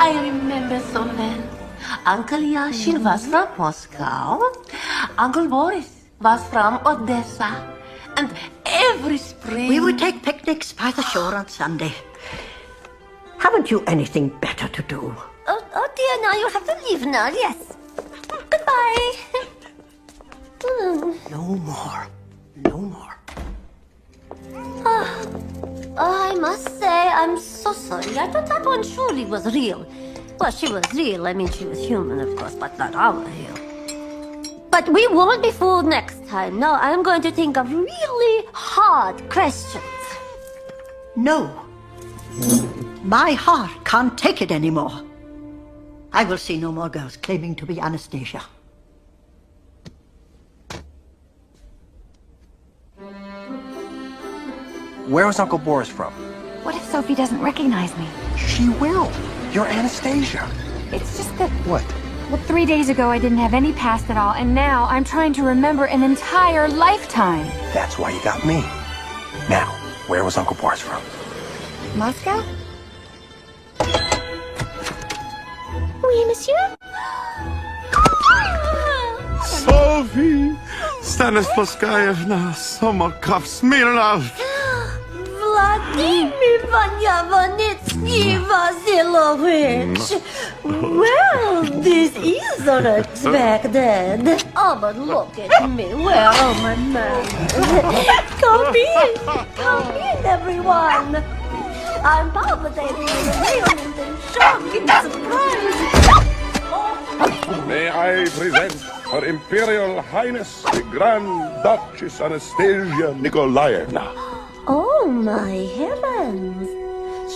I remember so well. Uncle Yashin was from Moscow. Uncle Boris was from Odessa. And every spring... We would take picnics by the shore on Sunday. Haven't you anything better to do? Oh dear, now you have to leave now, yes. Goodbye. No more. No more. I must say, I'm so sorry. I thought that one surely was real. Well, she was real. I mean, she was human, of course, but not our real. But we won't be fooled next time. No, I'm going to think of really hard questions. No. My heart can't take it anymore. I will see no more girls claiming to be Anastasia. Where was Uncle Boris from? What if Sophie doesn't recognize me? She will. You're Anastasia. It's just that... What? Well, 3 days ago I didn't have any past at all, and now I'm trying to remember an entire lifetime. That's why you got me. Now, where was Uncle Boris from? Moscow? Oui, monsieur? Sophie! Stanislavskayevna, Somokov, Smirnov! Vladimir Vanyavanitsky Vasilovich! Well, this is unexpected. Oh, but look at me. Where are my manners? Come in, everyone. I'm palpitating with amazement and shock and surprise. May I present Her Imperial Highness, the Grand Duchess Anastasia Nikolaevna. Oh, my heavens.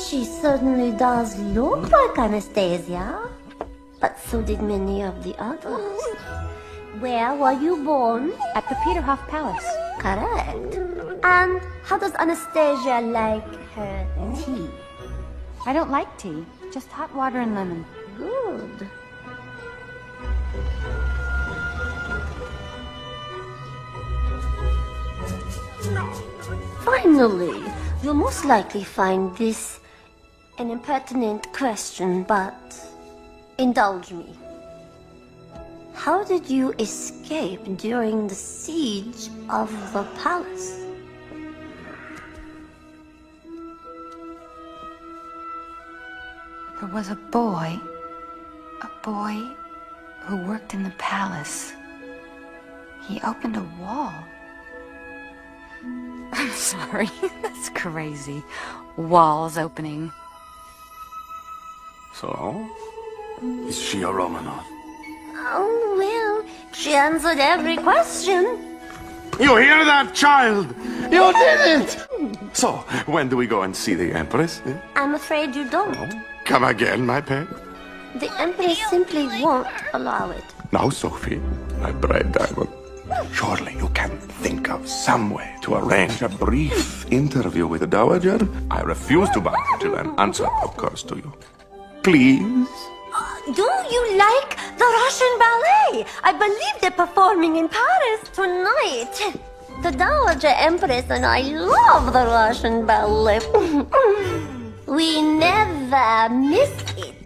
She certainly does look like Anastasia. But so did many of the others. Where were you born? At the Peterhof Palace. Correct. And how does Anastasia like her tea? I don't like tea, just hot water and lemon. Good. Finally, you'll most likely find this an impertinent question, but indulge me. How did you escape during the siege of the palace? There was a boy who worked in the palace. He opened a wall. I'm sorry, that's crazy. Walls opening. So, is she a Romanov? Oh, well, she answered every question. You hear that, child? You did it! So, when do we go and see the Empress? I'm afraid you don't. Come again, my pet. The Empress simply won't allow it. Now, Sophie, my bright diamond. Surely you can think of some way to arrange a brief interview with the Dowager? I refuse to bow till an answer occurs to you. Please? Do you like the Russian ballet? I believe they're performing in Paris tonight. The Dowager Empress and I love the Russian ballet. We never miss it.